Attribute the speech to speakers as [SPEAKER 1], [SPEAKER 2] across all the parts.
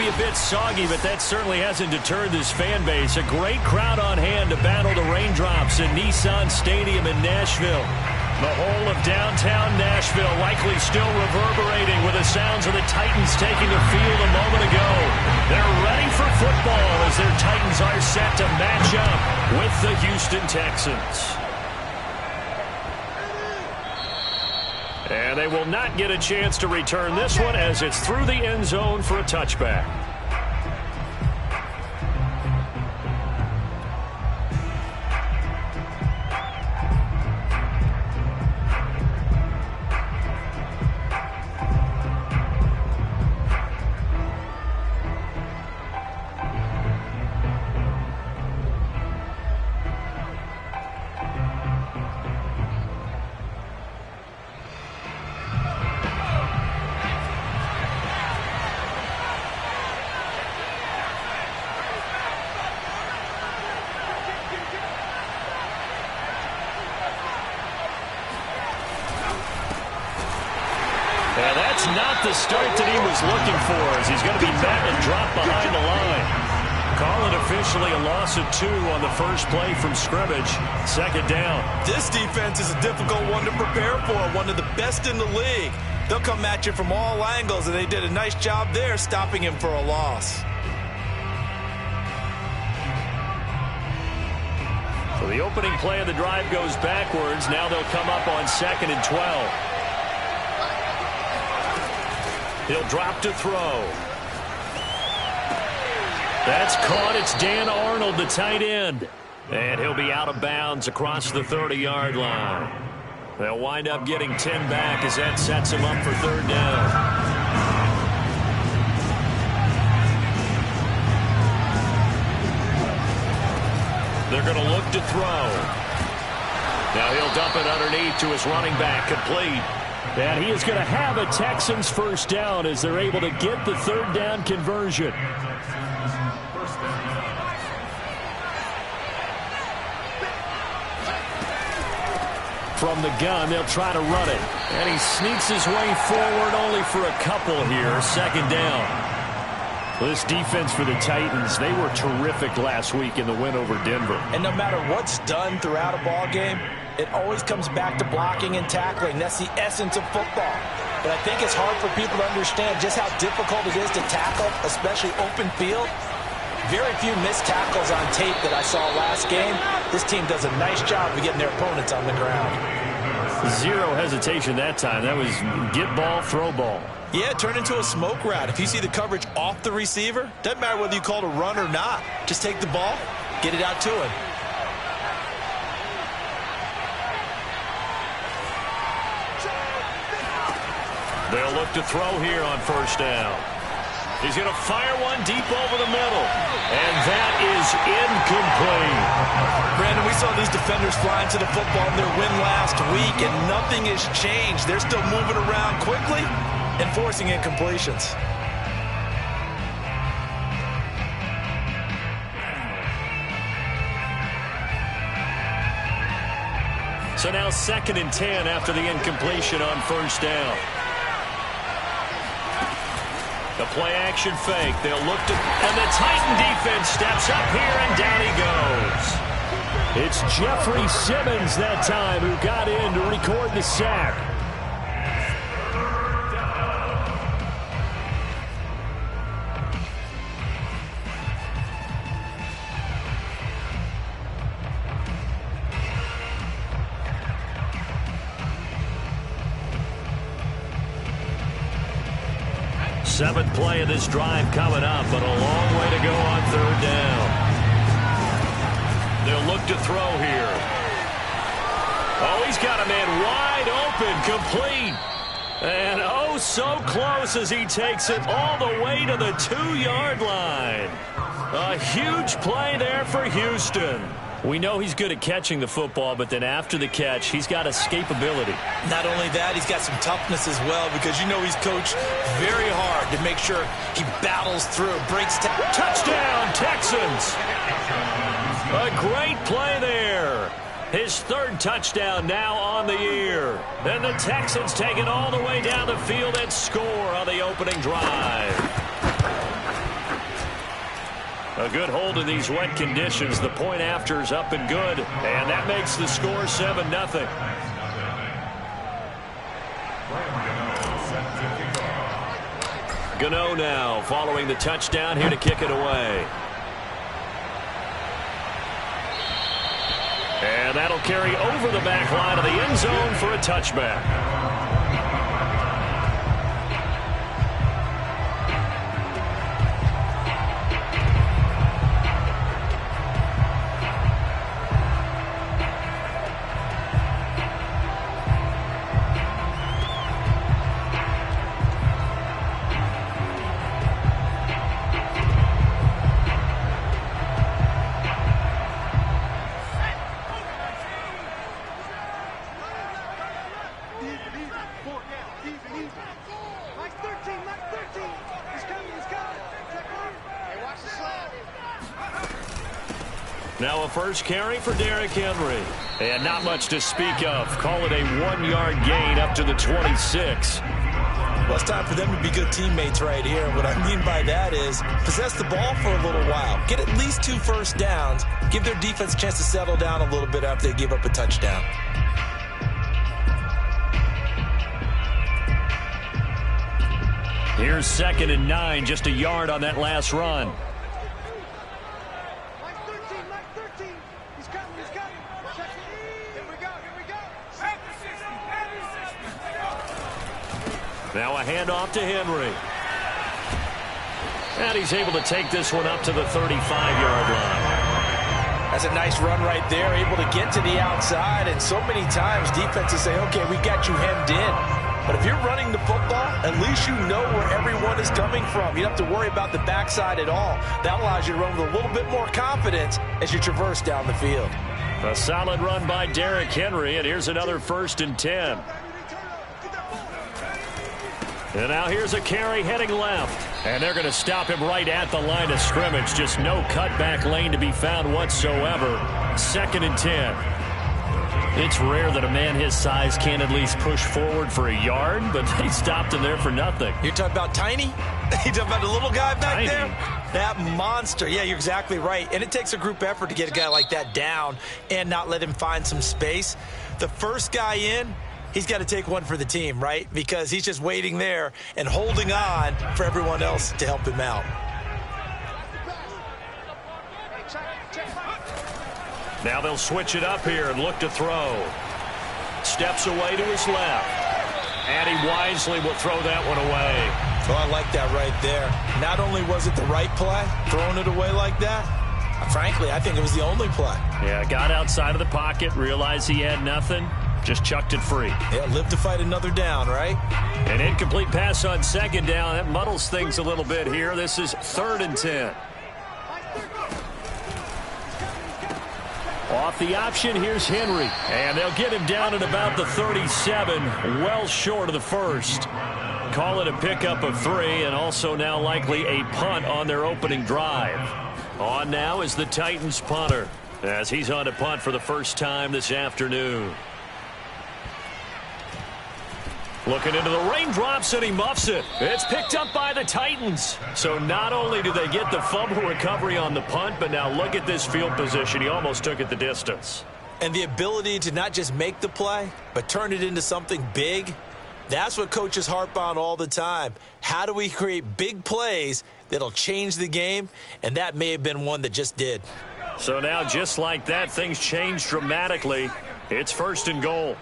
[SPEAKER 1] a bit soggy, but that certainly hasn't deterred this fan base. A great crowd on hand to battle the raindrops at Nissan Stadium in Nashville. The whole of downtown Nashville likely still reverberating with the sounds of the Titans taking the field a moment ago. They're ready for football as their Titans are set to match up with the Houston Texans. And they will not get a chance to return this one as it's through the end zone for a touchback.
[SPEAKER 2] And that's not the start that he was looking for, as he's going to be met and dropped behind the line. Call it officially a loss of 2 on the first play from scrimmage. Second down.
[SPEAKER 3] This defense is a difficult one to prepare for, one of the best in the league. They'll come at you from all angles, and they did a nice job there stopping him for a loss.
[SPEAKER 1] So the opening play of the drive goes backwards. Now they'll come up on 2nd and 12. He'll drop to throw. That's caught. It's Dan Arnold, the tight end. And he'll be out of bounds across the 30-yard line. They'll wind up getting 10 back as that sets him up for third down. They're going to look to throw. Now he'll dump it underneath to his running back, complete. And he is going to have a Texans first down as they're able to get the third down conversion. From the gun, they'll try to run it. And he sneaks his way forward only for a couple here. Second down. This defense for the Titans, they were terrific last week in the win over Denver.
[SPEAKER 3] And no matter what's done throughout a ball game, it always comes back to blocking and tackling. That's the essence of football. But I think it's hard for people to understand just how difficult it is to tackle, especially open field. Very few missed tackles on tape that I saw last game. This team does a nice job of getting their opponents on the ground.
[SPEAKER 1] Zero hesitation that time. That was get ball, throw ball.
[SPEAKER 3] Yeah, turn into a smoke route. If you see the coverage off the receiver, doesn't matter whether you call it a run or not. Just take the ball, get it out to him.
[SPEAKER 1] They'll look to throw here on first down. He's going to fire one deep over the middle. And that is incomplete.
[SPEAKER 3] Brandon, we saw these defenders flying to the football in their win last week, and nothing has changed. They're still moving around quickly and forcing incompletions.
[SPEAKER 1] So now 2nd and 10 after the incompletion on first down. The play-action fake. They'll look to... And the Titan defense steps up here, and down he goes. It's Jeffrey Simmons that time who got in to record the sack. Seventh play of this drive coming up, but a long way to go on third down. They'll look to throw here. Oh, he's got a man wide open, complete. And oh, so close as he takes it all the way to the 2-yard line. A huge play there for Houston. We know he's good at catching the football, but then after the catch, he's got escapability.
[SPEAKER 3] Not only that, he's got some toughness as well, because you know he's coached very hard to make sure he battles through, breaks.
[SPEAKER 1] Touchdown, Texans! A great play there. His third touchdown now on the year. And the Texans take it all the way down the field and score on the opening drive. A good hold in these wet conditions. The point after is up and good, and that makes the score 7-0. Gano now following the touchdown here to kick it away. And that'll carry over the back line of the end zone for a touchback. Now a first carry for Derrick Henry. And not much to speak of. Call it a 1-yard gain up to the 26.
[SPEAKER 3] Well, it's time for them to be good teammates right here. And what I mean by that is possess the ball for a little while. Get at least 2 first downs. Give their defense a chance to settle down a little bit after they give up a touchdown.
[SPEAKER 1] Here's 2nd and 9, just a yard on that last run. Now a handoff to Henry. And he's able to take this one up to the 35-yard line.
[SPEAKER 3] That's a nice run right there, able to get to the outside. And so many times defenses say, okay, we got you hemmed in. But if you're running the football, at least you know where everyone is coming from. You don't have to worry about the backside at all. That allows you to run with a little bit more confidence as you traverse down the field.
[SPEAKER 1] A solid run by Derrick Henry, and here's another 1st and 10. And now here's a carry heading left. And they're going to stop him right at the line of scrimmage. Just no cutback lane to be found whatsoever. 2nd and 10. It's rare that a man his size can't at least push forward for a yard, but they stopped him there for nothing.
[SPEAKER 3] You're talking about Tiny? You're talking about the little guy back there? That monster. Yeah, you're exactly right. And it takes a group effort to get a guy like that down and not let him find some space. The first guy in, he's got to take one for the team, right? Because he's just waiting there and holding on for everyone else to help him out.
[SPEAKER 1] Now they'll switch it up here and look to throw. Steps away to his left. And he wisely will throw that one away.
[SPEAKER 3] Oh, I like that right there. Not only was it the right play, throwing it away like that, frankly, I think it was the only play.
[SPEAKER 1] Yeah, got outside of the pocket, realized he had nothing, just chucked it free.
[SPEAKER 3] Yeah, live to fight another down, right?
[SPEAKER 1] An incomplete pass on 2nd down. That muddles things a little bit here. This is 3rd and 10. Off the option, here's Henry. And they'll get him down at about the 37, well short of the first. Call it a pickup of 3, and also now likely a punt on their opening drive. On now is the Titans punter, as he's on to punt for the first time this afternoon. Looking into the raindrops, and he muffs it. It's picked up by the Titans. So not only do they get the fumble recovery on the punt, but now look at this field position. He almost took it the distance.
[SPEAKER 3] And the ability to not just make the play, but turn it into something big, that's what coaches harp on all the time. How do we create big plays that'll change the game? And that may have been one that just did.
[SPEAKER 1] So now just like that, things change dramatically. It's 1st and goal.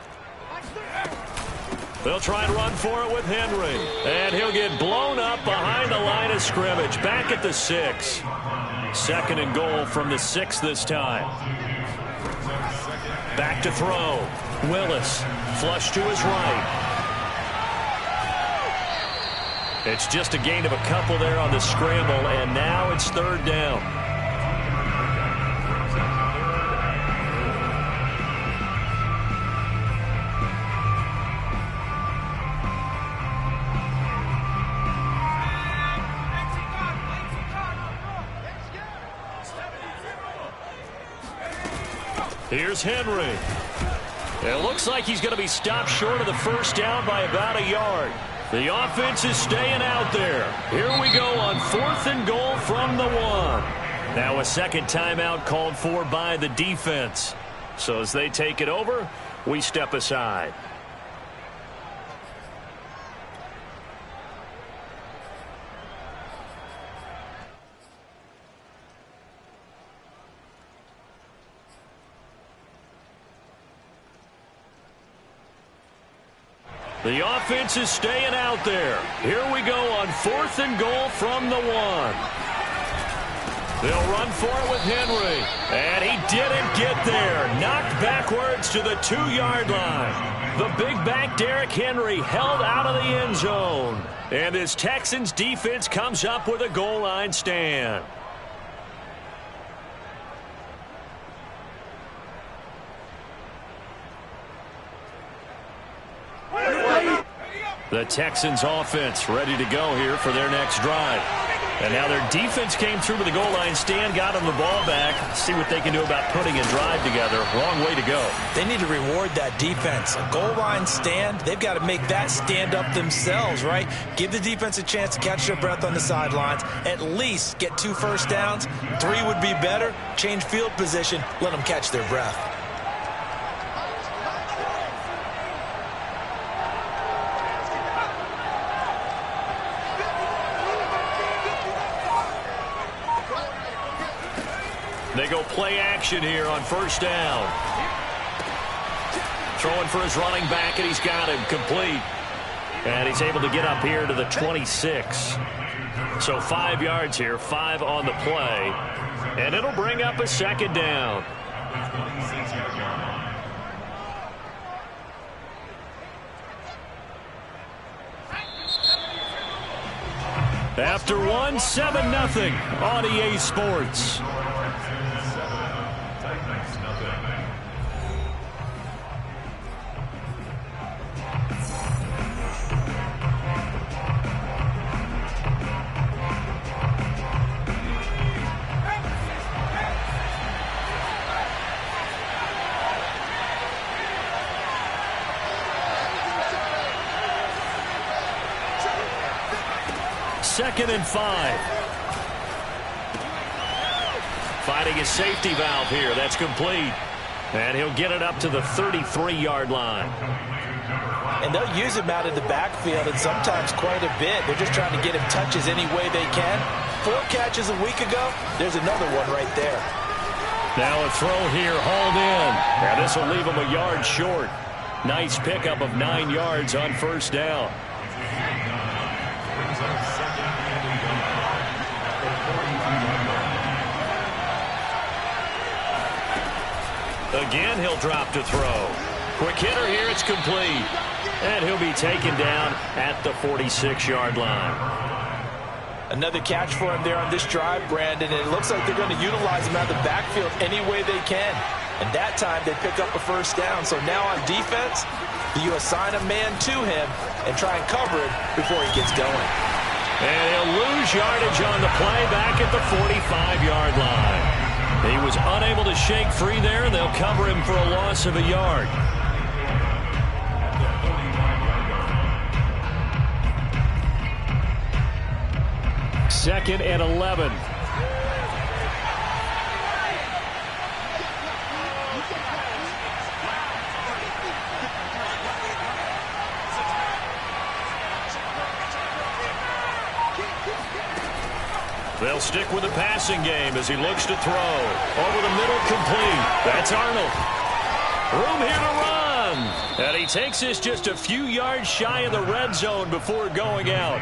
[SPEAKER 1] They'll try and run for it with Henry. And he'll get blown up behind the line of scrimmage. Back at the 6. 2nd and goal from the 6 this time. Back to throw. Willis. Flush to his right. It's just a gain of a couple there on the scramble. And now it's 3rd down. Here's Henry. It looks like he's going to be stopped short of the first down by about a yard. The offense is staying out there. Here we go on 4th and goal from the 1. Now a second timeout called for by the defense. So as they take it over, we step aside. The offense is staying out there. Here we go on 4th and goal from the 1. They'll run for it with Henry. And he didn't get there. Knocked backwards to the 2-yard line. The big back Derrick Henry held out of the end zone. And this Texans defense comes up with a goal line stand. The Texans offense ready to go here for their next drive. And now their defense came through with the goal line stand, got them the ball back. See what they can do about putting a drive together. Wrong way to go.
[SPEAKER 3] They need to reward that defense. A goal line stand, they've got to make that stand up themselves, right? Give the defense a chance to catch their breath on the sidelines. At least get 2 first downs. 3 would be better. Change field position. Let them catch their breath.
[SPEAKER 1] They go play action here on 1st down. Throwing for his running back, and he's got him complete. And he's able to get up here to the 26. So 5 yards here, 5 on the play. And it'll bring up a 2nd down. After 1, 7-0 on EA Sports. Second and 5. Finding his safety valve here. That's complete. And he'll get it up to the 33-yard line.
[SPEAKER 3] And they'll use him out in the backfield, and sometimes quite a bit. They're just trying to get him touches any way they can. 4 catches a week ago. There's another one right there.
[SPEAKER 1] Now a throw here, hauled in. Now this will leave him a yard short. Nice pickup of 9 yards on 1st down. Again, he'll drop to throw. Quick hitter here, it's complete. And he'll be taken down at the 46-yard line.
[SPEAKER 3] Another catch for him there on this drive, Brandon, and it looks like they're going to utilize him out of the backfield any way they can. And that time they pick up a 1st down. So now on defense, you assign a man to him and try and cover him before he gets going.
[SPEAKER 1] And he'll lose yardage on the play back at the 45-yard line. He was unable to shake free there, and they'll cover him for a loss of a yard. Second and 11. They'll stick with the passing game as he looks to throw. Over the middle, complete. That's Arnold. Room here to run. And he takes this just a few yards shy of the red zone before going out.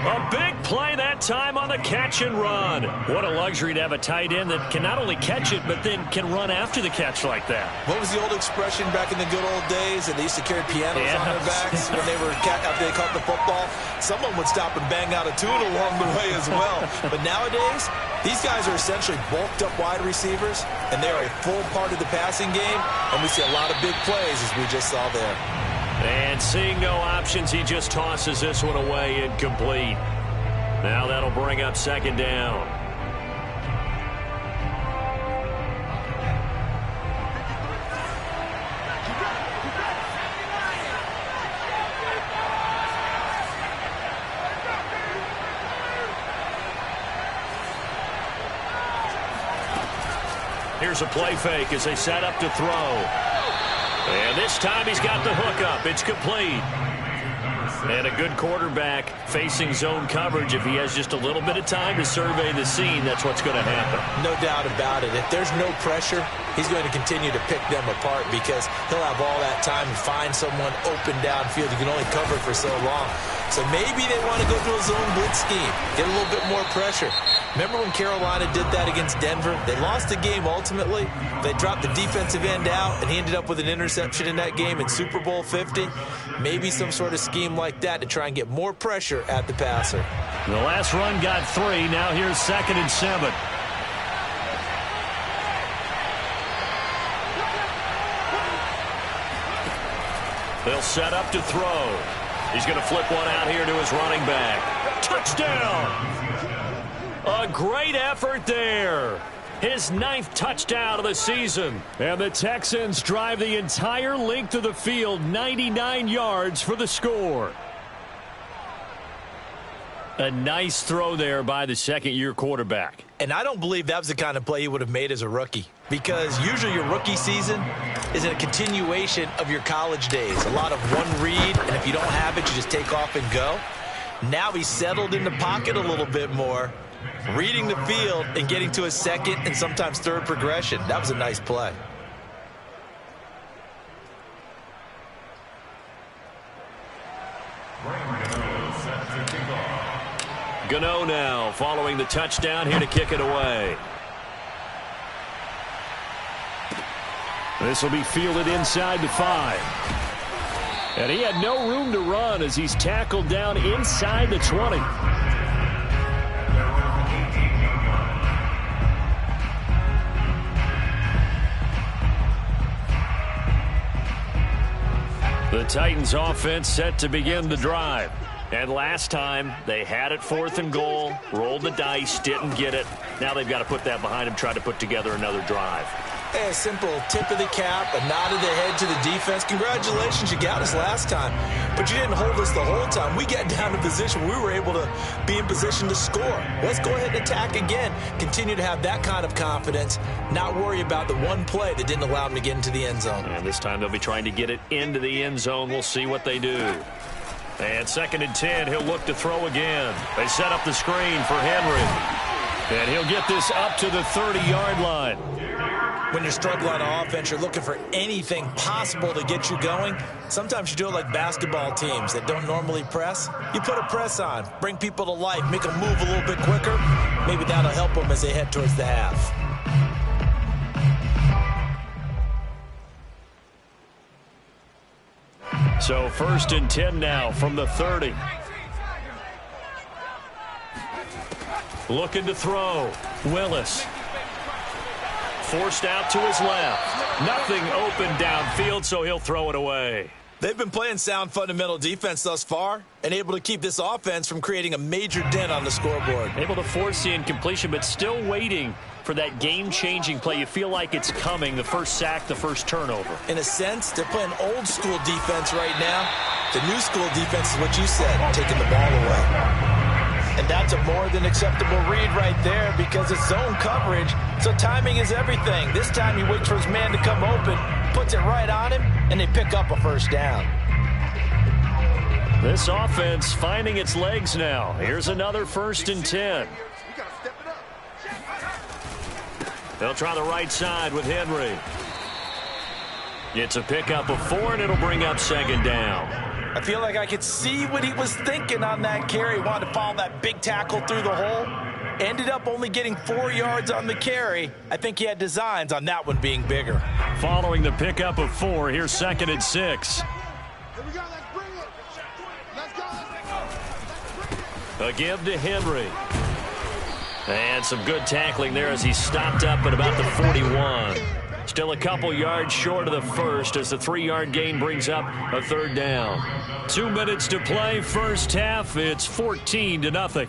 [SPEAKER 1] A big play that time on the catch and run. What a luxury to have a tight end that can not only catch it, but then can run after the catch like that.
[SPEAKER 3] What was the old expression back in the good old days? And they used to carry pianos on their backs when they were after they caught the football. Someone would stop and bang out a tune along the way as well. But nowadays, these guys are essentially bulked up wide receivers, and they are a full part of the passing game, and we see a lot of big plays as we just saw there.
[SPEAKER 1] And seeing no options, he just tosses this one away incomplete. Now that'll bring up 2nd down. Here's a play fake as they set up to throw. And this time he's got the hook up. It's complete. And a good quarterback facing zone coverage. If he has just a little bit of time to survey the scene, that's what's going to happen.
[SPEAKER 3] No doubt about it. If there's no pressure, he's going to continue to pick them apart because he'll have all that time to find someone open downfield. You can only cover for so long. So maybe they want to go to a zone blitz scheme, get a little bit more pressure. Remember when Carolina did that against Denver? They lost the game ultimately. They dropped the defensive end out, and he ended up with an interception in that game in Super Bowl 50. Maybe some sort of scheme like that to try and get more pressure at the passer.
[SPEAKER 1] The last run got 3. Now here's 2nd and 7. They'll set up to throw. He's going to flip one out here to his running back. Touchdown! A great effort there. His 9th touchdown of the season. And the Texans drive the entire length of the field, 99 yards for the score. A nice throw there by the second-year quarterback.
[SPEAKER 3] And I don't believe that was the kind of play he would have made as a rookie, because usually your rookie season is a continuation of your college days. A lot of one read, and if you don't have it, you just take off and go. Now he's settled in the pocket a little bit more, reading the field and getting to a second and sometimes third progression. That was a nice play.
[SPEAKER 1] Gano now following the touchdown here to kick it away. This will be fielded inside the 5. And he had no room to run as he's tackled down inside the 20. The Titans offense set to begin the drive. And last time, they had it 4th and goal, rolled the dice, didn't get it. Now they've got to put that behind them, try to put together another drive.
[SPEAKER 3] Hey, a simple tip of the cap, a nod of the head to the defense. Congratulations, you got us last time. But you didn't hold us the whole time. We got down to position. We were able to be in position to score. Let's go ahead and attack again. Continue to have that kind of confidence, not worry about the one play that didn't allow them to get into the end zone.
[SPEAKER 1] And this time they'll be trying to get it into the end zone. We'll see what they do. And 2nd and 10, he'll look to throw again. They set up the screen for Henry. And he'll get this up to the 30-yard line.
[SPEAKER 3] When you're struggling on offense, you're looking for anything possible to get you going. Sometimes you do it like basketball teams that don't normally press. You put a press on, bring people to life, make them move a little bit quicker. Maybe that'll help them as they head towards the half.
[SPEAKER 1] So 1st and 10 now from the 30. Looking to throw. Willis. Forced out to his left. Nothing open downfield, so he'll throw it away.
[SPEAKER 3] They've been playing sound fundamental defense thus far and able to keep this offense from creating a major dent on the scoreboard.
[SPEAKER 1] Able to force the incompletion, but still waiting for that game-changing play. You feel like it's coming, the first sack, the first turnover.
[SPEAKER 3] In a sense, they're playing old-school defense right now. The new-school defense is what you said, taking the ball away. And that's a more than acceptable read right there because it's zone coverage, so timing is everything. This time he waits for his man to come open, puts it right on him, and they pick up a first down.
[SPEAKER 1] This offense finding its legs now. Here's another 1st and 10. They'll try the right side with Henry. It's a pickup of 4, and it'll bring up 2nd down.
[SPEAKER 3] I feel like I could see what he was thinking on that carry. He wanted to follow that big tackle through the hole. Ended up only getting 4 yards on the carry. I think he had designs on that one being bigger.
[SPEAKER 1] Following the pickup of 4, here's 2nd and 6. A give to Henry. And some good tackling there as he stopped up at about the 41. Still a couple yards short of the first as the 3-yard gain brings up a 3rd down. 2 minutes to play, first half. It's 14-0.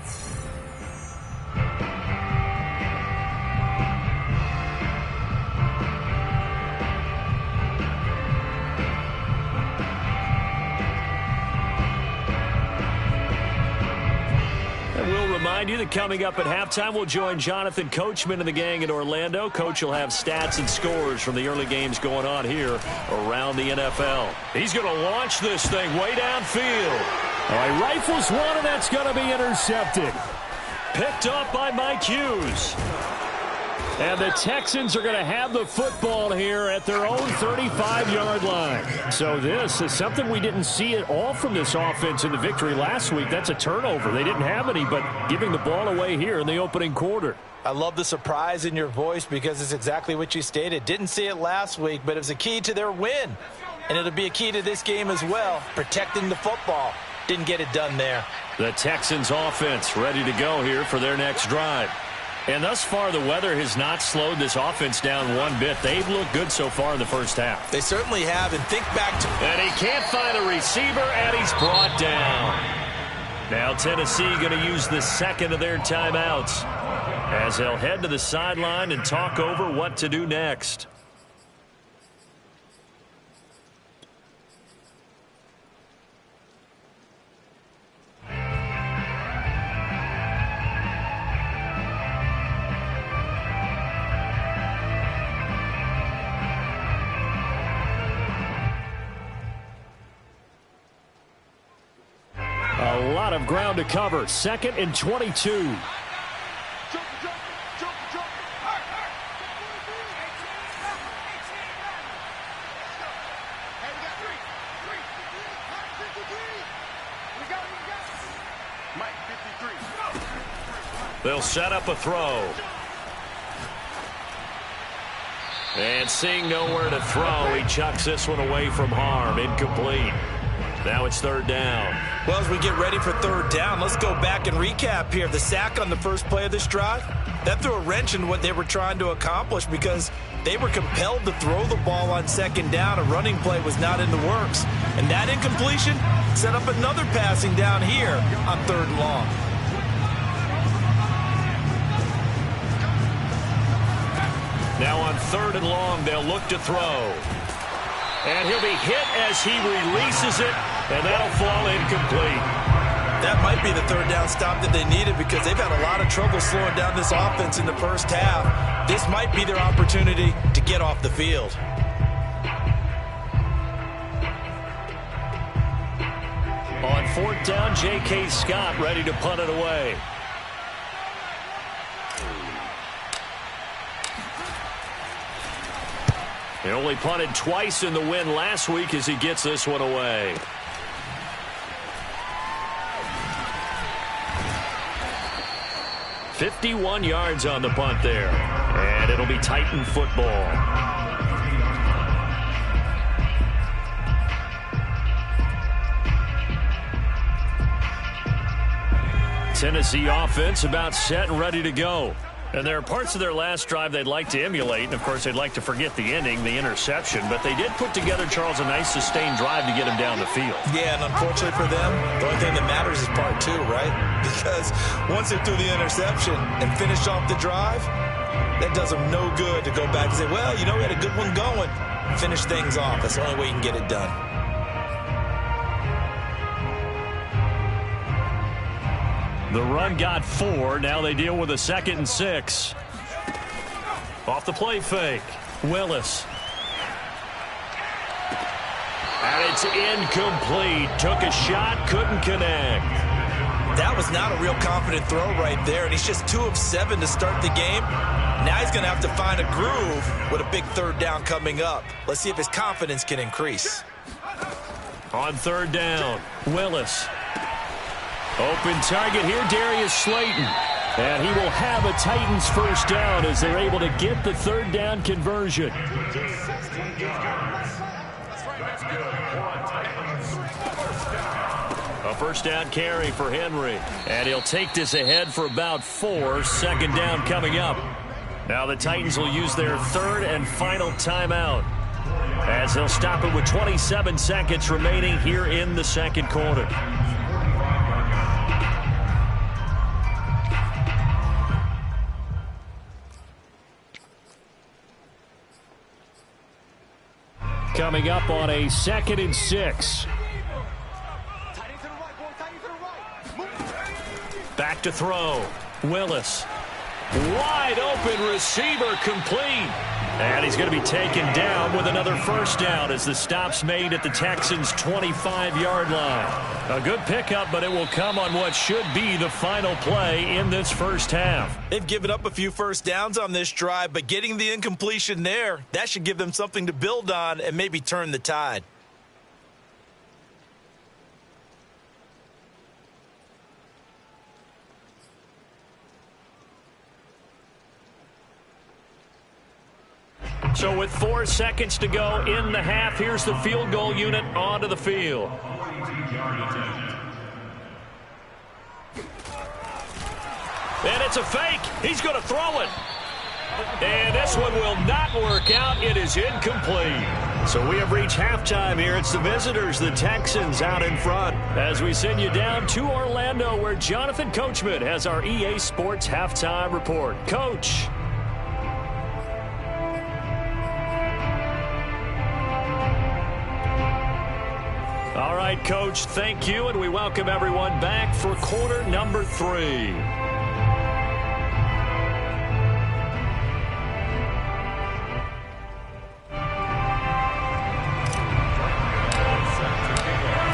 [SPEAKER 1] And we'll remind you that coming up at halftime, we'll join Jonathan Coachman and the gang in Orlando. Coach will have stats and scores from the early games going on here around the NFL. He's going to launch this thing way downfield. All right, rifles one, and that's going to be intercepted. Picked up by Mike Hughes. And the Texans are going to have the football here at their own 35-yard line. So this is something we didn't see at all from this offense in the victory last week. That's a turnover. They didn't have any, but giving the ball away here in the opening quarter.
[SPEAKER 3] I love the surprise in your voice because it's exactly what you stated. Didn't see it last week, but it was a key to their win. And it'll be a key to this game as well, protecting the football. Didn't get it done there.
[SPEAKER 1] The Texans offense ready to go here for their next drive. And thus far, the weather has not slowed this offense down one bit. They've looked good so far in the first half.
[SPEAKER 3] They certainly have, and think back to...
[SPEAKER 1] And he can't find a receiver, and he's brought down. Now Tennessee going to use the second of their timeouts as they'll head to the sideline and talk over what to do next. A lot of ground to cover. 2nd and 22. They'll set up a throw. And seeing nowhere to throw, he chucks this one away from harm. Incomplete. Now it's 3rd down.
[SPEAKER 3] Well, as we get ready for 3rd down, let's go back and recap here. The sack on the first play of this drive, that threw a wrench in what they were trying to accomplish because they were compelled to throw the ball on 2nd down. A running play was not in the works. And that incompletion set up another passing down here on 3rd and long.
[SPEAKER 1] Now on 3rd and long, they'll look to throw. And he'll be hit as he releases it, and that'll fall incomplete.
[SPEAKER 3] That might be the 3rd down stop that they needed because they've had a lot of trouble slowing down this offense in the first half. This might be their opportunity to get off the field.
[SPEAKER 1] On 4th down, J.K. Scott ready to punt it away. He only punted twice in the win last week as he gets this one away. "51 yards on the punt there. And it'll be Titan football. Tennessee offense about set and ready to go. And there are parts of their last drive they'd like to emulate. And, of course, they'd like to forget the ending, the interception. But they did put together, Charles, a nice sustained drive to get him down the field.
[SPEAKER 3] Yeah, and unfortunately for them, the only thing that matters is part 2, right? Because once they threw the interception and finished off the drive, that does them no good to go back and say, well, you know, we had a good one going. Finish things off. That's the only way you can get it done.
[SPEAKER 1] The run got 4. Now they deal with a 2nd and 6. Off the play fake. Willis. And it's incomplete. Took a shot, couldn't connect.
[SPEAKER 3] That was not a real confident throw right there, and he's just 2 of 7 to start the game. Now he's going to have to find a groove with a big 3rd down coming up. Let's see if his confidence can increase.
[SPEAKER 1] On 3rd down, Willis. Open target here, Darius Slayton. And he will have a Titans first down as they're able to get the 3rd down conversion. A first down carry for Henry. And he'll take this ahead for about 4. 2nd down coming up. Now the Titans will use their 3rd and final timeout as they'll stop it with 27 seconds remaining here in the 2nd quarter. Coming up on a 2nd and 6. Back to throw. Willis. Wide open receiver, complete. And he's going to be taken down with another first down as the stop's made at the Texans' 25-yard line. A good pickup, but it will come on what should be the final play in this first half.
[SPEAKER 3] They've given up a few first downs on this drive, but getting the incompletion there, that should give them something to build on and maybe turn the tide.
[SPEAKER 1] So with 4 seconds to go in the half, here's the field goal unit onto the field. And it's a fake. He's going to throw it. And this one will not work out. It is incomplete. So we have reached halftime here. It's the visitors, the Texans, out in front. As we send you down to Orlando, where Jonathan Coachman has our EA Sports halftime report. Coach. All right, Coach, thank you, and we welcome everyone back for quarter number 3.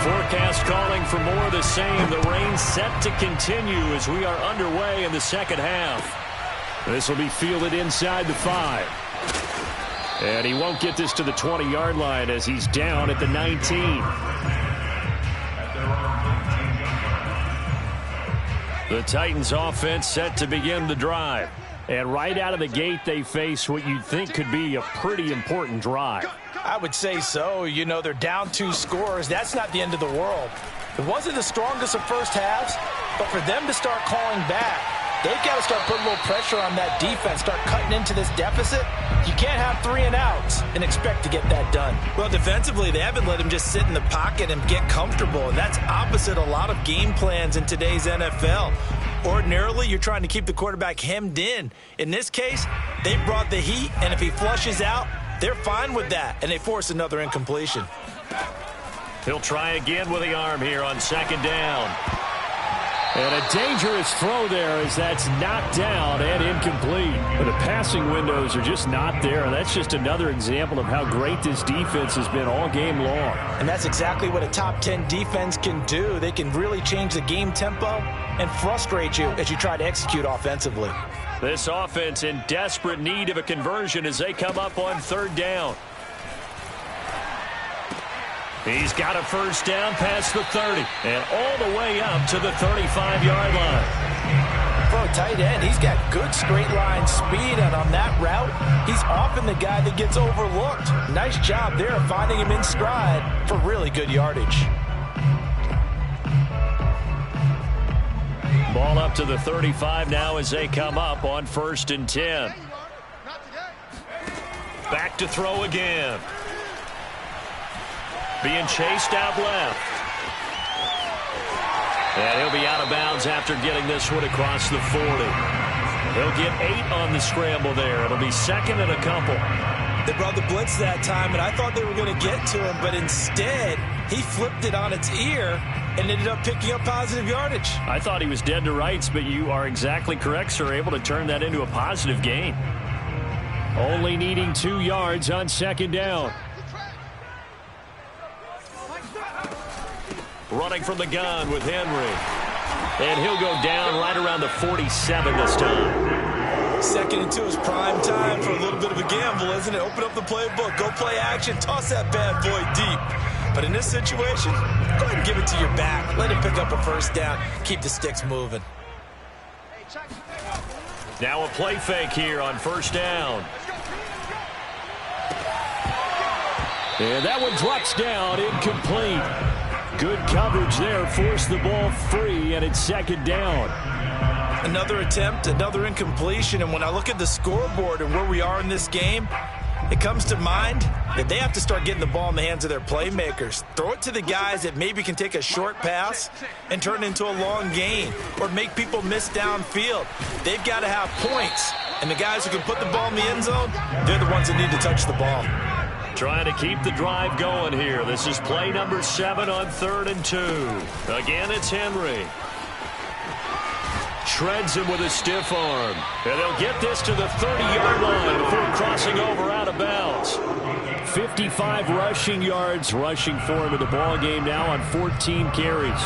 [SPEAKER 1] Forecast calling for more of the same. The rain set to continue as we are underway in the second half. This will be fielded inside the 5. And he won't get this to the 20-yard line as he's down at the 19. The Titans offense set to begin the drive. And right out of the gate, they face what you'd think could be a pretty important drive.
[SPEAKER 3] I would say so. You know, they're down 2 scores. That's not the end of the world. It wasn't the strongest of first halves, but for them to start calling back, they've got to start putting a little pressure on that defense, start cutting into this deficit. You can't have 3 and outs and expect to get that done. Well, defensively, they haven't let him just sit in the pocket and get comfortable, and that's opposite a lot of game plans in today's NFL. Ordinarily, you're trying to keep the quarterback hemmed in. In this case, they brought the heat, and if he flushes out, they're fine with that, and they force another incompletion.
[SPEAKER 1] He'll try again with the arm here on second down. And a dangerous throw there as that's knocked down and incomplete. But the passing windows are just not there. And that's just another example of how great this defense has been all game long.
[SPEAKER 3] And that's exactly what a top 10 defense can do. They can really change the game tempo and frustrate you as you try to execute offensively.
[SPEAKER 1] This offense in desperate need of a conversion as they come up on third down. He's got a first down past the 30 and all the way up to the 35-yard line.
[SPEAKER 3] For a tight end, he's got good straight line speed, and on that route, he's often the guy that gets overlooked. Nice job there of finding him in stride for really good yardage.
[SPEAKER 1] Ball up to the 35 now as they come up on 1st and 10. Back to throw again. Being chased out left. And he'll be out of bounds after getting this one across the 40. He'll get 8 on the scramble there. It'll be second and a couple.
[SPEAKER 3] They brought the blitz that time, and I thought they were going to get to him, but instead, he flipped it on its ear and ended up picking up positive yardage.
[SPEAKER 1] I thought he was dead to rights, but you are exactly correct, sir. Able to turn that into a positive gain. Only needing 2 yards on second down. Running from the gun with Henry. And he'll go down right around the 47 this time.
[SPEAKER 3] Second and 2 is prime time for a little bit of a gamble, isn't it? Open up the playbook, go play action, toss that bad boy deep. But in this situation, go ahead and give it to your back. Let him pick up a first down. Keep the sticks moving.
[SPEAKER 1] Now a play fake here on first down. And that one drops down, incomplete. Good coverage there, forced the ball free, and it's second down.
[SPEAKER 3] Another attempt, another incompletion, and when I look at the scoreboard and where we are in this game, it comes to mind that they have to start getting the ball in the hands of their playmakers. Throw it to the guys that maybe can take a short pass and turn it into a long gain or make people miss downfield. They've got to have points, and the guys who can put the ball in the end zone, they're the ones that need to touch the ball.
[SPEAKER 1] Trying to keep the drive going here. This is play number 7 on 3rd and 2. Again, it's Henry. shreds him with a stiff arm. And they'll get this to the 30-yard line before crossing over out of bounds. 55 rushing yards rushing for him in the ball game now on 14 carries.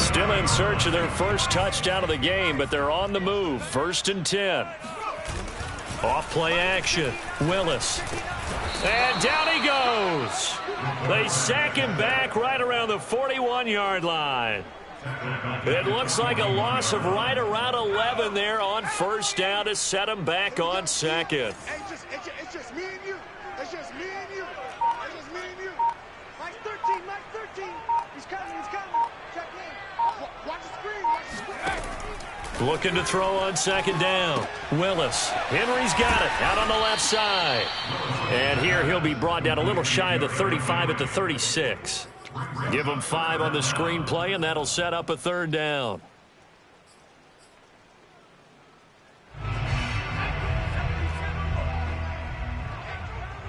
[SPEAKER 1] Still in search of their first touchdown of the game, but they're on the move. 1st and 10. Off play action. Willis. And down he goes. They sack him back right around the 41-yard line. It looks like a loss of right around 11 there on 1st down to set him back on 2nd.
[SPEAKER 4] It's just me and you. It's just me and you. It's just me and you. Mike 13, Mike 13. He's coming, he's coming. Check in. Watch the screen, watch the screen.
[SPEAKER 1] Looking to throw on 2nd down. Willis. Henry's got it out on the left side. And here he'll be brought down a little shy of the 35 at the 36. Give him 5 on the screenplay, and that'll set up a 3rd down.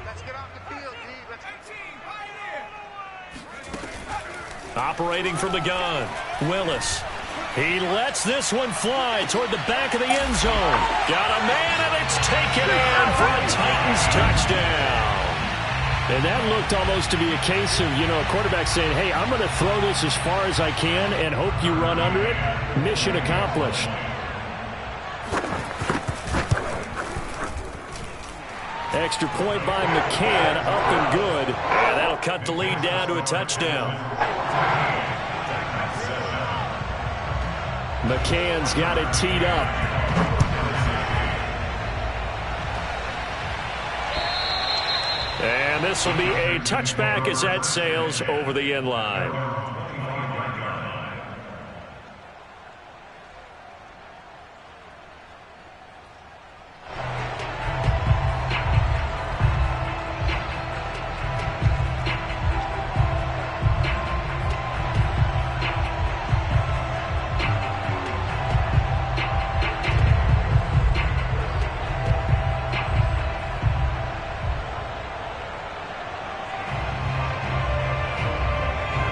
[SPEAKER 4] Let's get off the field, D.
[SPEAKER 1] Operating from the gun. Willis. He lets this one fly toward the back of the end zone. Got a man, and it's taken in for a Titans touchdown. And that looked almost to be a case of, a quarterback saying, hey, I'm going to throw this as far as I can and hope you run under it. Mission accomplished. Extra point by McCann, up and good. And that'll cut the lead down to a touchdown. McCann's got it teed up. And this will be a touchback as that sails over the end line.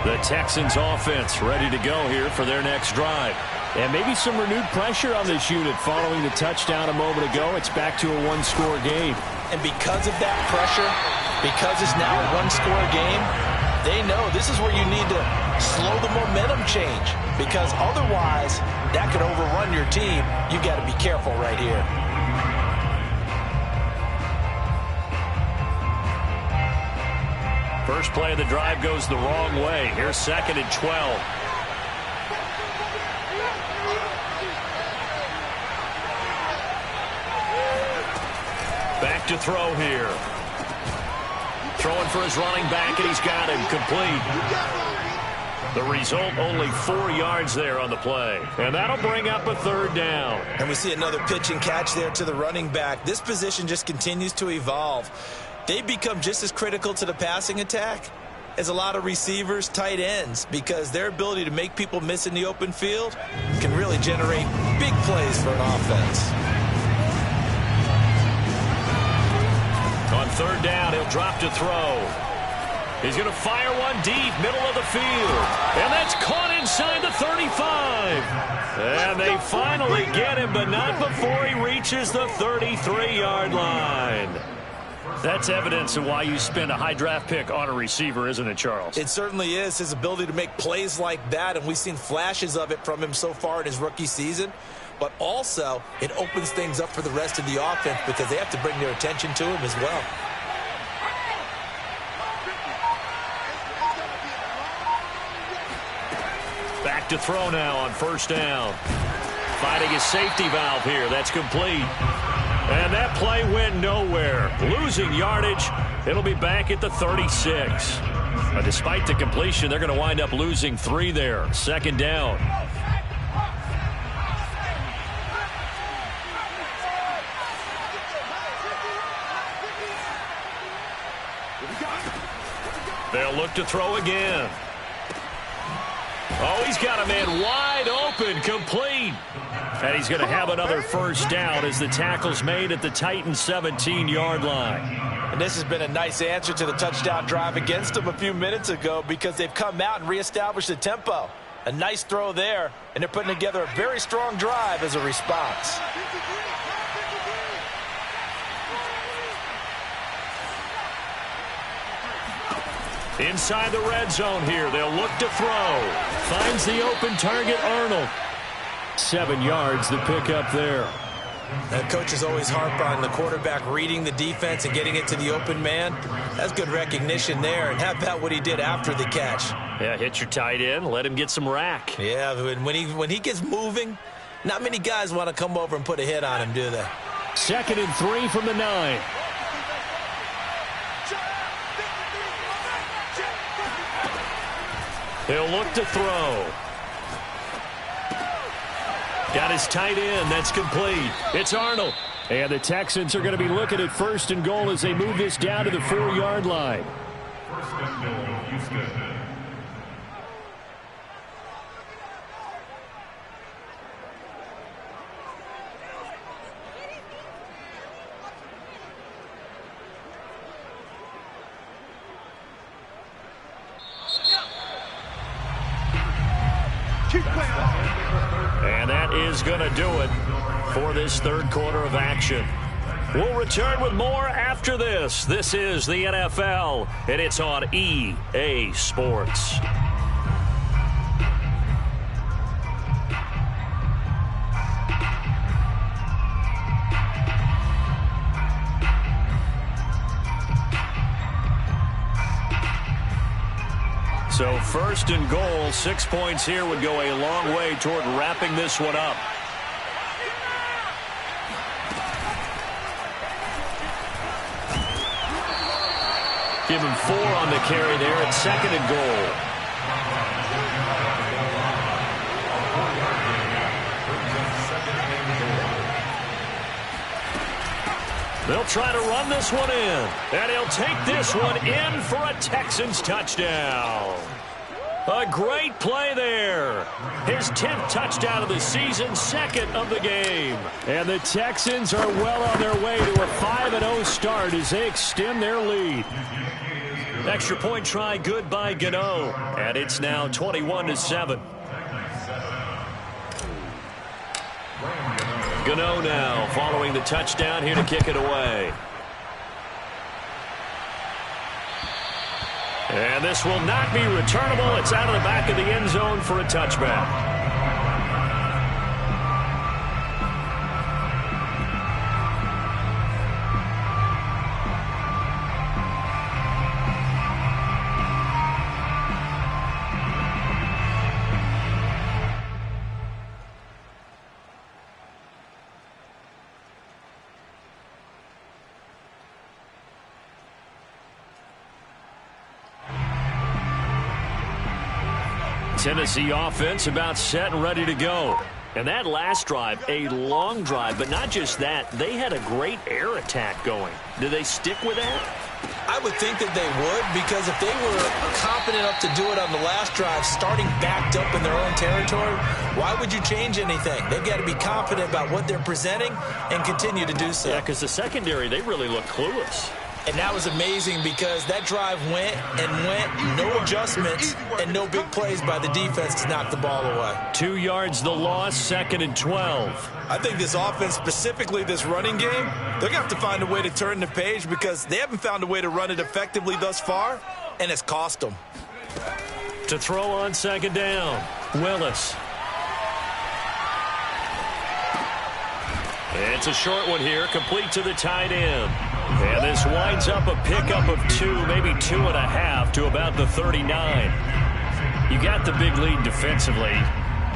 [SPEAKER 1] The Texans offense ready to go here for their next drive. And maybe some renewed pressure on this unit following the touchdown a moment ago. It's back to a one-score game.
[SPEAKER 3] And because of that pressure, because it's now a one-score game, they know this is where you need to slow the momentum change. Because otherwise, that could overrun your team. You've got to be careful right here.
[SPEAKER 1] First play of the drive goes the wrong way. Here's 2nd and 12. Back to throw here. Throwing for his running back, and he's got him complete. The result, only 4 yards there on the play. And that'll bring up a 3rd down.
[SPEAKER 3] And we see another pitch and catch there to the running back. This position just continues to evolve. They become just as critical to the passing attack as a lot of receivers, tight ends, because their ability to make people miss in the open field can really generate big plays for an offense.
[SPEAKER 1] On 3rd down, he'll drop to throw. He's going to fire one deep, middle of the field. And that's caught inside the 35. And they finally get him, but not before he reaches the 33-yard line. That's evidence of why you spend a high draft pick on a receiver, isn't it, Charles?
[SPEAKER 3] It certainly is. His ability to make plays like that, and we've seen flashes of it from him so far in his rookie season. But also, it opens things up for the rest of the offense because they have to bring their attention to him as well.
[SPEAKER 1] Back to throw now on 1st down. Finding his safety valve here. That's complete. And that play went nowhere. Losing yardage. It'll be back at the 36. But despite the completion, they're going to wind up losing 3 there. 2nd down. They'll look to throw again. Oh, he's got a man wide open, complete. And he's going to have another 1st down as the tackle's made at the Titans' 17-yard line.
[SPEAKER 3] And this has been a nice answer to the touchdown drive against them a few minutes ago because they've come out and reestablished the tempo. A nice throw there, and they're putting together a very strong drive as a response.
[SPEAKER 1] Inside the red zone here, they'll look to throw. Finds the open target, Arnold. 7 yards, the pickup there.
[SPEAKER 3] The coaches always harp on the quarterback reading the defense and getting it to the open man. That's good recognition there. And how about what he did after the catch?
[SPEAKER 1] Yeah, hit your tight end, let him get some rack.
[SPEAKER 3] Yeah, when he gets moving, not many guys want to come over and put a hit on him, do they?
[SPEAKER 1] 2nd and 3 from the 9. He'll look to throw. Got his tight end. That's complete. It's Arnold. And the Texans are going to be looking at 1st and goal as they move this down to the 4-yard line.
[SPEAKER 2] 1st and goal, Houston.
[SPEAKER 1] And that is going to do it for this 3rd quarter of action. We'll return with more after this. This is the NFL, and it's on EA Sports. So 1st and goal, 6 points here would go a long way toward wrapping this one up. Give him 4 on the carry there at 2nd and goal. They'll try to run this one in. And he'll take this one in for a Texans touchdown. A great play there. His 10th touchdown of the season, 2nd of the game. And the Texans are well on their way to a 5-0 start as they extend their lead. Extra point try good by Gator. And it's now 21-7. Gator now following the touchdown here to kick it away. And this will not be returnable. It's out of the back of the end zone for a touchback. Tennessee offense about set and ready to go. And that last drive, a long drive, but not just that. They had a great air attack going. Do they stick with that?
[SPEAKER 3] I would think that they would, because if they were confident enough to do it on the last drive, starting backed up in their own territory, why would you change anything? They've got to be confident about what they're presenting and continue to do so.
[SPEAKER 1] Yeah, because the secondary, they really look clueless.
[SPEAKER 3] And that was amazing because that drive went and went, no adjustments, and no big plays by the defense to knock the ball away.
[SPEAKER 1] 2 yards the loss, 2nd and 12.
[SPEAKER 3] I think this offense, specifically this running game, they're going to have to find a way to turn the page because they haven't found a way to run it effectively thus far, and it's cost them.
[SPEAKER 1] To throw on 2nd down, Willis. It's a short one here, complete to the tight end. And this winds up a pickup of 2, maybe 2.5 to about the 39. You got the big lead defensively.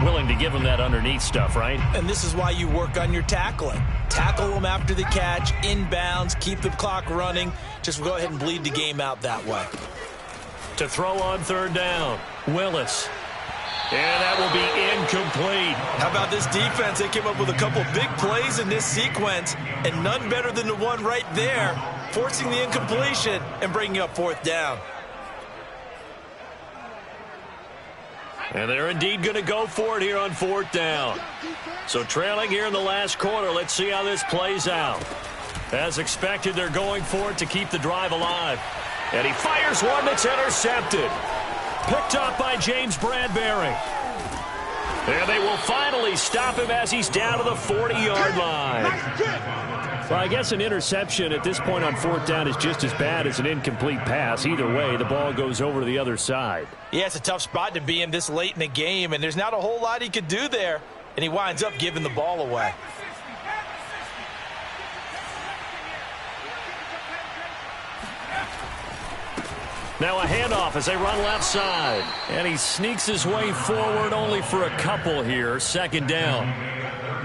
[SPEAKER 1] Willing to give them that underneath stuff, right?
[SPEAKER 3] And this is why you work on your tackling. Tackle them after the catch, inbounds, keep the clock running. Just go ahead and bleed the game out that way.
[SPEAKER 1] To throw on 3rd down, Willis. And that will be incomplete.
[SPEAKER 3] How about this defense? They came up with a couple big plays in this sequence, and none better than the one right there, forcing the incompletion and bringing up 4th down.
[SPEAKER 1] And they're indeed going to go for it here on 4th down. So trailing here in the last quarter, let's see how this plays out. As expected, they're going for it to keep the drive alive. And he fires one that's intercepted. Picked up by James Bradbury. And they will finally stop him as he's down to the 40-yard line. Well, I guess an interception at this point on fourth down is just as bad as an incomplete pass. Either way, the ball goes over to the other side.
[SPEAKER 3] Yeah, it's a tough spot to be in this late in the game, and there's not a whole lot he could do there. And he winds up giving the ball away.
[SPEAKER 1] Now a handoff as they run left side. And he sneaks his way forward only for a couple here. Second down.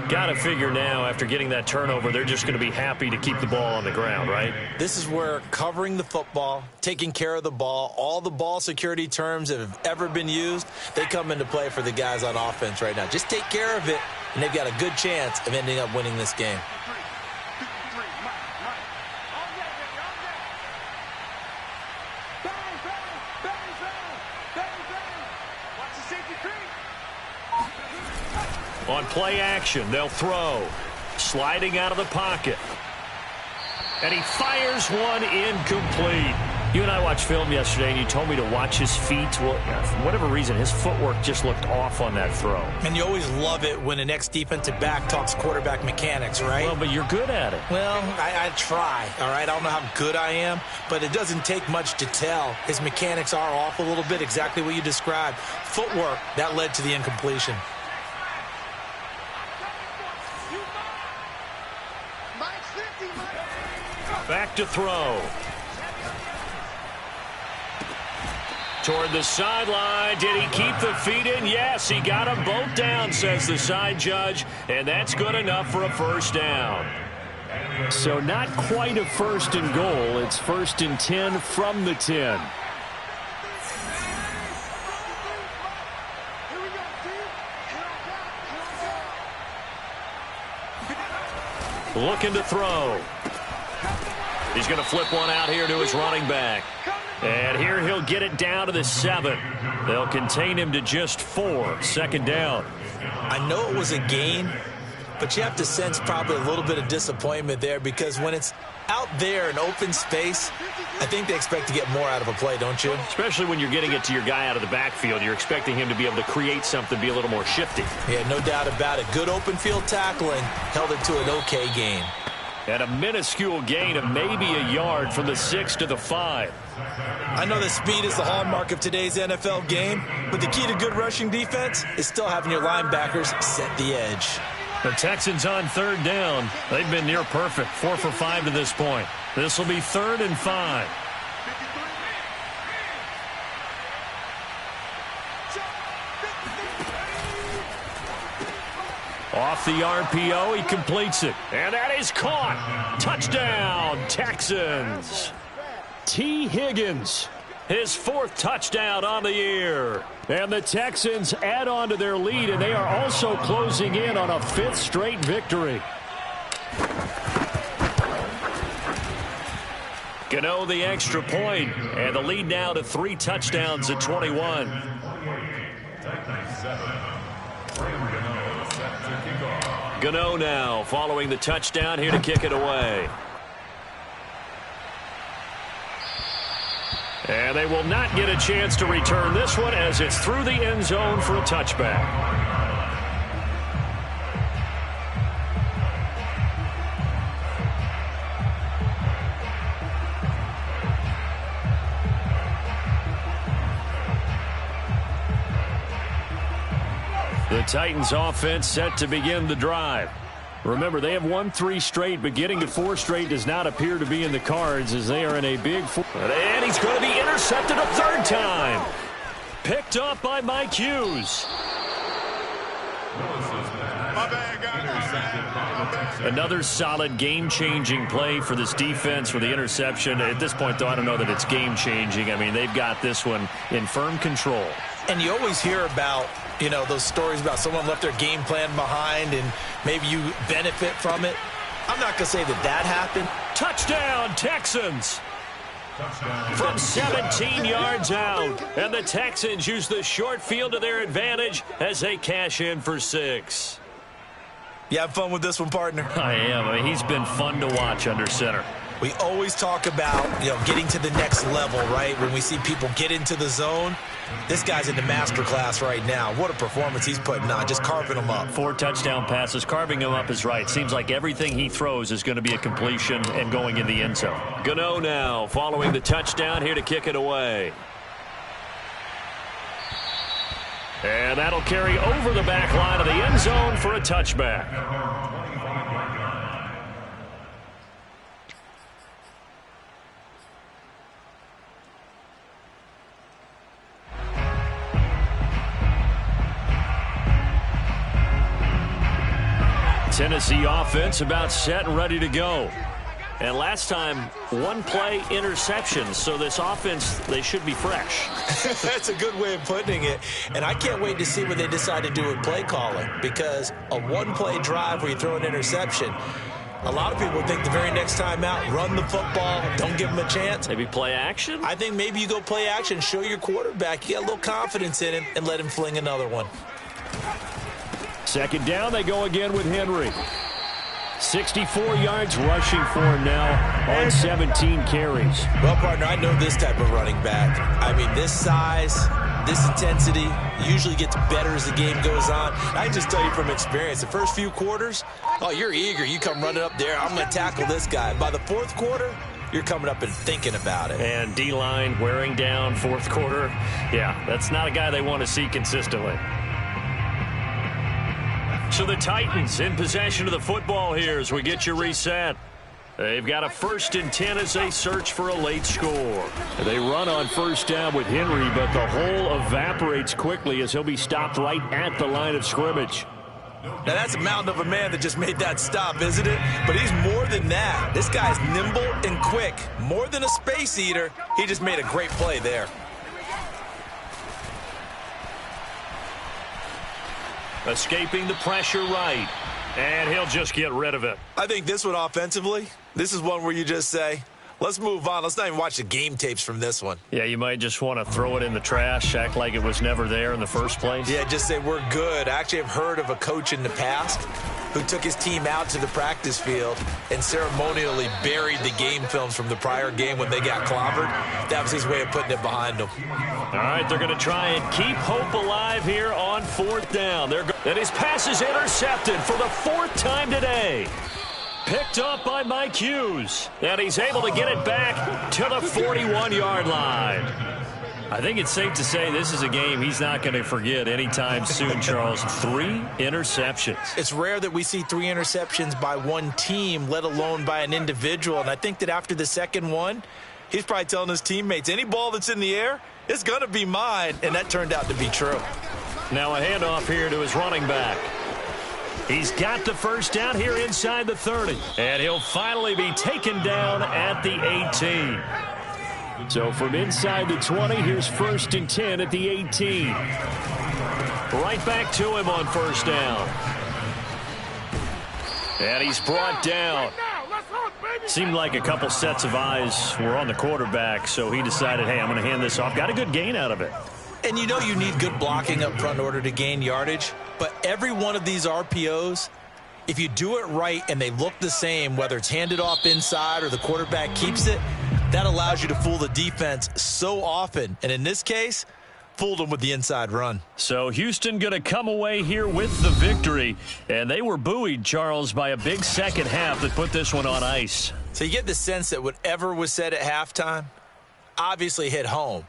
[SPEAKER 1] Got to figure now after getting that turnover, they're just going to be happy to keep the ball on the ground, right?
[SPEAKER 3] This is where covering the football, taking care of the ball, all the ball security terms that have ever been used, they come into play for the guys on offense right now. Just take care of it, and they've got a good chance of ending up winning this game.
[SPEAKER 1] On play action, they'll throw. Sliding out of the pocket. And he fires one incomplete. You and I watched film yesterday, and you told me to watch his feet. Well, for whatever reason, his footwork just looked off on that throw.
[SPEAKER 3] And you always love it when an ex-defensive back talks quarterback mechanics, right?
[SPEAKER 1] Well, but you're good at it.
[SPEAKER 3] Well, I try, all right? I don't know how good I am, but it doesn't take much to tell. His mechanics are off a little bit, exactly what you described. Footwork, that led to the incompletion.
[SPEAKER 1] Back to throw. Toward the sideline. Did he keep the feet in? Yes, he got them both down, says the side judge. And that's good enough for a first down. So not quite a first and goal. It's first and 10 from the 10. Looking to throw. He's going to flip one out here to his running back. And here he'll get it down to the 7. They'll contain him to just 4. Second down.
[SPEAKER 3] I know it was a gain, but you have to sense probably a little bit of disappointment there because when it's out there in open space, I think they expect to get more out of a play, don't you?
[SPEAKER 1] Especially when you're getting it to your guy out of the backfield. You're expecting him to be able to create something, be a little more shifty.
[SPEAKER 3] Yeah, no doubt about it. Good open field tackling held it to an okay gain.
[SPEAKER 1] And a minuscule gain of maybe a yard from the 6 to the 5.
[SPEAKER 3] I know that speed is the hallmark of today's NFL game, but the key to good rushing defense is still having your linebackers set the edge.
[SPEAKER 1] The Texans on third down. They've been near perfect, 4 for 5 to this point. This will be 3rd and 5. Off the RPO, he completes it. And that is caught. Touchdown, Texans. T. Higgins, his 4th touchdown on the year. And the Texans add on to their lead, and they are also closing in on a 5th straight victory. Gano the extra point, and the lead now to 3 touchdowns at 21. Gano now following the touchdown here to kick it away. And they will not get a chance to return this one as it's through the end zone for a touchback. The Titans offense set to begin the drive. Remember, they have won 3 straight, but getting to 4 straight does not appear to be in the cards as they are in a big 4. And he's going to be intercepted a 3rd time. Picked up by Mike Hughes. Another solid game-changing play for this defense for the interception. At this point, though, I don't know that it's game-changing. I mean, they've got this one in firm control.
[SPEAKER 3] And you always hear about, you know, those stories about someone left their game plan behind and maybe you benefit from it. I'm not going to say that that happened.
[SPEAKER 1] Touchdown, Texans. From 17 yards out. And the Texans use the short field to their advantage as they cash in for 6.
[SPEAKER 3] You have fun with this one, partner?
[SPEAKER 1] I am. I mean, he's been fun to watch under center.
[SPEAKER 3] We always talk about, getting to the next level, right? When we see people get into the zone, this guy's in the master class right now. What a performance he's putting on, just carving them up.
[SPEAKER 1] 4 touchdown passes. Carving him up is right. Seems like everything he throws is going to be a completion and going in the end zone. Gano now following the touchdown here to kick it away. And that'll carry over the back line of the end zone for a touchback. Tennessee offense about set and ready to go. And last time, 1 play interception. So this offense, they should be fresh.
[SPEAKER 3] That's a good way of putting it. And I can't wait to see what they decide to do with play calling. Because a 1-play drive where you throw an interception, a lot of people think the very next time out, run the football, don't give them a chance.
[SPEAKER 1] Maybe play action?
[SPEAKER 3] I think maybe you go play action, show your quarterback. You got a little confidence in him, and let him fling another one.
[SPEAKER 1] Second down, they go again with Henry. 64 yards rushing for him now on 17 carries.
[SPEAKER 3] Well, partner, I know this type of running back. I mean, this size, this intensity usually gets better as the game goes on. I just tell you from experience, the first few quarters, you're eager. You come running up there, I'm going to tackle this guy. By the fourth quarter, you're coming up and thinking about it.
[SPEAKER 1] And D-line wearing down fourth quarter. Yeah, that's not a guy they want to see consistently. So the Titans in possession of the football here as we get you reset. They've got a 1st and 10 as they search for a late score. They run on first down with Henry, but the hole evaporates quickly as he'll be stopped right at the line of scrimmage.
[SPEAKER 3] Now, that's a mountain of a man that just made that stop, isn't it? But he's more than that. This guy's nimble and quick. More than a space eater. He just made a great play there.
[SPEAKER 1] Escaping the pressure right. And he'll just get rid of it.
[SPEAKER 3] I think this one offensively, this is one where you just say, let's move on. Let's not even watch the game tapes from this one.
[SPEAKER 1] Yeah, you might just want to throw it in the trash, act like it was never there in the first place.
[SPEAKER 3] Yeah, just say we're good. I actually have heard of a coach in the past who took his team out to the practice field and ceremonially buried the game films from the prior game when they got clobbered. That was his way of putting it behind them.
[SPEAKER 1] All right, they're going to try and keep hope alive here on 4th down. And his pass is intercepted for the 4th time today. Picked up by Mike Hughes. And he's able to get it back to the 41-yard line. I think it's safe to say this is a game he's not going to forget anytime soon, Charles. 3 interceptions.
[SPEAKER 3] It's rare that we see 3 interceptions by one team, let alone by an individual. And I think that after the second one, he's probably telling his teammates, any ball that's in the air, it's going to be mine. And that turned out to be true.
[SPEAKER 1] Now a handoff here to his running back. He's got the first down here inside the 30. And he'll finally be taken down at the 18. So from inside the 20, here's 1st and 10 at the 18. Right back to him on first down. And he's brought down. Seemed like a couple sets of eyes were on the quarterback, so he decided, hey, I'm going to hand this off. Got a good gain out of it.
[SPEAKER 3] And you know you need good blocking up front in order to gain yardage. But every one of these RPOs, if you do it right and they look the same, whether it's handed off inside or the quarterback keeps it, that allows you to fool the defense so often. And in this case, fooled them with the inside run.
[SPEAKER 1] So Houston going to come away here with the victory. And they were buoyed, Charles, by a big second half that put this one on ice.
[SPEAKER 3] So you get the sense that whatever was said at halftime obviously hit home.